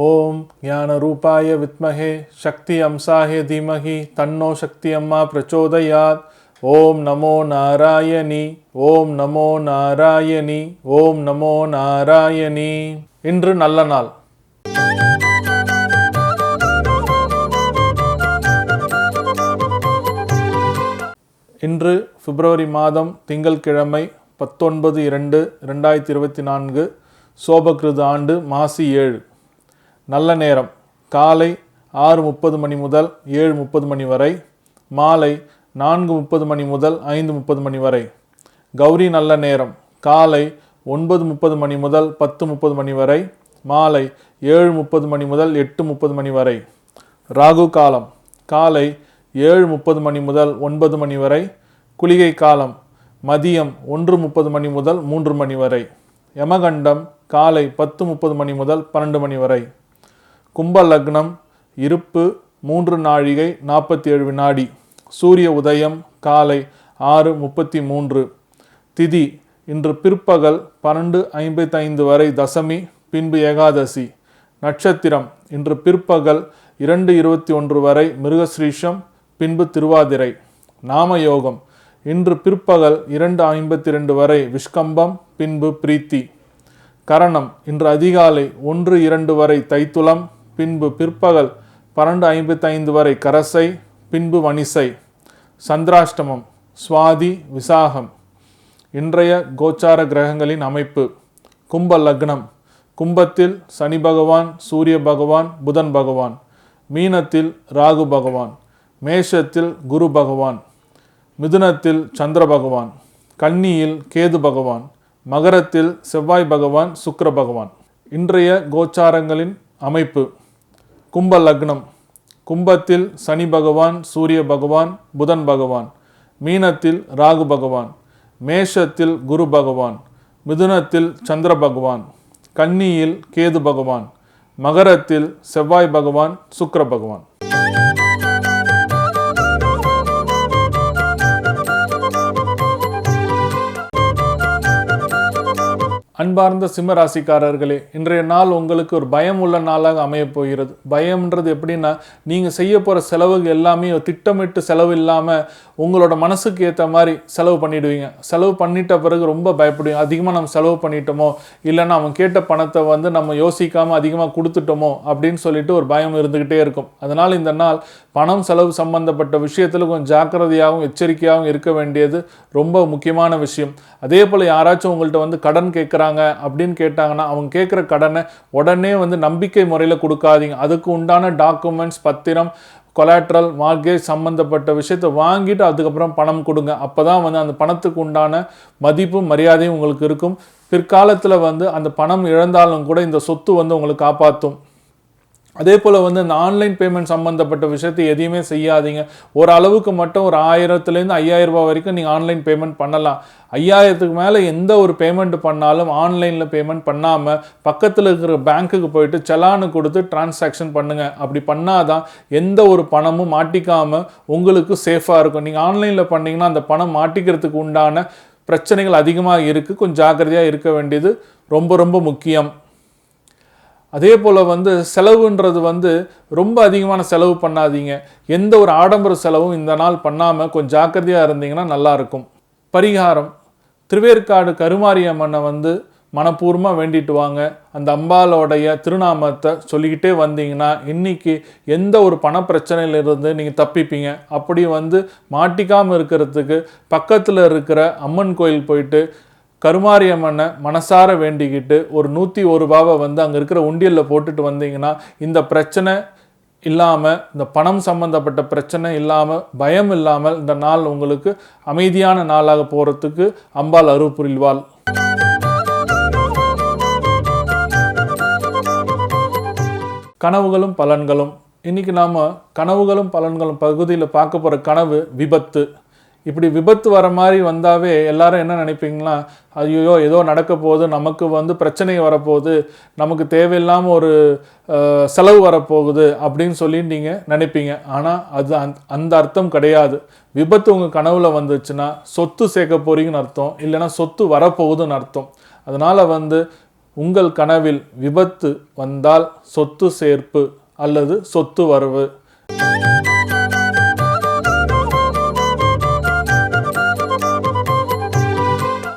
ஓம் ஞான ரூபாய வித்மஹே சக்தி அம்சாஹே தீமஹி தன்னோ சக்தி அம்மா பிரச்சோதயாத். ஓம் நமோ நாராயணி, ஓம் நமோ நாராயணி, ஓம் நமோ நாராயணி. இன்று நல்ல நாள். இன்று பிப்ரவரி மாதம் திங்கள்கிழமை 19/2/2024, சோபகிருது ஆண்டு மாசி 7. நல்ல நேரம் காலை 6:30 மணி முதல் 7:30 மணி வரை, மாலை 4:30 மணி முதல் 5:30 மணி வரை. கௌரி நல்ல நேரம் காலை 9:30 மணி முதல் 10:30 மணி வரை, மாலை 7:30 மணி முதல் 8:30 மணி வரை. ராகு காலம் காலை 7:30 மணி முதல் 9 மணி வரை. குளிகை காலம் மதியம் 1:30 மணி முதல் 3 மணி வரை. யமகண்டம் காலை 10:30 மணி முதல் 12 மணி வரை. கும்ப லக்னம் இருப்பு 3 நாழிகை 47 வினாடி. சூரிய உதயம் காலை 6:33. திதி இன்று பிற்பகல் 12:55 வரை தசமி, பின்பு ஏகாதசி. நட்சத்திரம் இன்று பிற்பகல் 2:21 வரை மிருகஸ்ரீஷம், பின்பு திருவாதிரை. நாமயோகம் இன்று பிற்பகல் 2:52 வரை விஷ்கம்பம், பின்பு பிரீத்தி. கரணம் இன்று அதிகாலை 1:02 வரை தைத்துளம், பின்பு பிற்பகல் 12:55 வரை கரசை, பின்பு வணிசை. சந்திராஷ்டமம் சுவாதி விசாகம். இன்றைய கோச்சார கிரகங்களின் அமைப்பு. கும்ப லக்னம் கும்பத்தில் சனி பகவான், சூரிய பகவான், புதன் பகவான். மீனத்தில் ராகு பகவான். மேஷத்தில் குரு பகவான். மிதுனத்தில் சந்திர பகவான். கன்னியில் கேது பகவான். மகரத்தில் செவ்வாய் பகவான், சுக்கிர பகவான். இன்றைய கோச்சாரங்களின் அமைப்பு. கும்ப லக்னம் கும்பத்தில் சனி பகவான், சூரிய பகவான், புதன் பகவான். மீனத்தில் ராகு பகவான். மேஷத்தில் குரு பகவான். மிதுனத்தில் சந்திர பகவான். கன்னியில் கேது பகவான். மகரத்தில் செவ்வாய் பகவான், சுக்கிர பகவான். அன்பார்ந்த சிம்ம ராசிக்காரர்களே, இன்றைய நாள் உங்களுக்கு ஒரு பயம் உள்ள நாளாக அமையப் போகிறது. பயம்ன்றது எப்படின்னா, நீங்கள் செய்ய போகிற செலவுகள் எல்லாமே திட்டமிட்டு செலவு இல்லாமல் உங்களோட மனசுக்கு ஏற்ற மாதிரி செலவு பண்ணிவிடுவீங்க. செலவு பண்ணிட்ட பிறகு ரொம்ப பயப்படுவீங்க. அதிகமாக நம்ம செலவு பண்ணிட்டோமோ, இல்லைன்னா அவன் கேட்ட பணத்தை நம்ம யோசிக்காமல் அதிகமாக கொடுத்துட்டோமோ அப்படின்னு சொல்லிட்டு ஒரு பயம் இருந்துக்கிட்டே இருக்கும். அதனால் இந்த நாள் பணம் செலவு சம்பந்தப்பட்ட விஷயத்தில் கொஞ்சம் ஜாக்கிரதையாகவும் எச்சரிக்கையாகவும் இருக்க வேண்டியது ரொம்ப முக்கியமான விஷயம். அதே போல் யாராச்சும் உங்கள்கிட்ட கடன் கேட்குறாங்க அப்படின்னு கேட்டாங்கன்னா, அவங்க கேட்குற கடனை உடனே நம்பிக்கை முறையில் கொடுக்காதீங்க. அதுக்கு உண்டான டாக்குமெண்ட்ஸ், பத்திரம், கொலாட்ரல், மார்கேஜ் சம்மந்தப்பட்ட விஷயத்தை வாங்கிட்டு அதுக்கப்புறம் பணம் கொடுங்க. அப்போ தான் அந்த பணத்துக்கு உண்டான மதிப்பும் மரியாதையும் உங்களுக்கு இருக்கும். பிற்காலத்தில் அந்த பணம் இழந்தாலும் கூட இந்த சொத்து உங்களுக்கு காப்பாற்றும். அதே போல் இந்த ஆன்லைன் பேமெண்ட் சம்மந்தப்பட்ட விஷயத்தை எதையுமே செய்யாதீங்க. ஒரு அளவுக்கு மட்டும் ஒரு 1000-5,000 ரூபாய் வரைக்கும் நீங்கள் ஆன்லைன் பேமெண்ட் பண்ணலாம். 5000க்கு மேலே எந்த ஒரு பேமெண்ட் பண்ணாலும் ஆன்லைனில் பேமெண்ட் பண்ணாமல் பக்கத்தில் இருக்கிற பேங்க்குக்கு போயிட்டு செலானு கொடுத்து டிரான்சாக்ஷன் பண்ணுங்கள். அப்படி பண்ணாதான் எந்த ஒரு பணமும் மாட்டிக்காமல் உங்களுக்கு சேஃபாக இருக்கும். நீங்கள் ஆன்லைனில் பண்ணிங்கன்னா அந்த பணம் மாட்டிக்கிறதுக்கு உண்டான பிரச்சனைகள் அதிகமாக இருக்குது. கொஞ்சம் ஜாக்கிரதையாக இருக்க வேண்டியது ரொம்ப ரொம்ப முக்கியம். அதே போல் செலவுன்றது ரொம்ப அதிகமான செலவு பண்ணாதீங்க. எந்த ஒரு ஆடம்பர செலவும் இந்த நாள் பண்ணாமல் கொஞ்சம் ஜாக்கிரதையாக இருந்தீங்கன்னா நல்லாயிருக்கும். பரிகாரம்: திருவேற்காடு கருமாரியம்மனை மனப்பூர்வமாக வேண்டிட்டு வாங்க. அந்த அம்பாலோடைய திருநாமத்தை சொல்லிக்கிட்டே வந்தீங்கன்னா இன்னைக்கு எந்த ஒரு பணப்பிரச்சனையிலிருந்து நீங்கள் தப்பிப்பீங்க. அப்படி மாட்டிக்காமல் இருக்கிறதுக்கு பக்கத்தில் இருக்கிற அம்மன் கோயில் போயிட்டு கருமாரியம்மனை மனசார வேண்டிக்கிட்டு ஒரு 101 ரூபாவை அங்கே இருக்கிற உண்டியலில் போட்டுட்டு வந்தீங்கன்னா இந்த பிரச்சனை இல்லாமல், இந்த பணம் சம்பந்தப்பட்ட பிரச்சனை இல்லாமல், பயம் இல்லாமல் இந்த நாள் உங்களுக்கு அமைதியான நாளாக போகிறதுக்கு அம்பாள் அருள் புரிவாள். கனவுகளும் பலன்களும். இன்றைக்கி நாம் கனவுகளும் பலன்களும் பகுதியில் பார்க்க போகிற கனவு விபத்து. இப்படி விபத்து வர மாதிரி வந்தாவே எல்லாரும் என்ன நினைப்பீங்கன்னா, ஐயோ ஏதோ நடக்க போகுது, நமக்கு பிரச்சனை வரப்போகுது, நமக்கு தேவையில்லாமல் ஒரு செலவு வரப்போகுது அப்படின்னு சொல்லி நீங்கள் நினைப்பீங்க. ஆனால் அது அந்த அர்த்தம் கிடையாது. விபத்து உங்கள் கனவுல வந்துச்சுன்னா சொத்து சேர்க்க போறீங்கன்னு அர்த்தம், இல்லைன்னா சொத்து வரப்போகுதுன்னு அர்த்தம். அதனால் உங்கள் கனவில் விபத்து வந்தால் சொத்து சேர்ப்பு அல்லது சொத்து வரவு.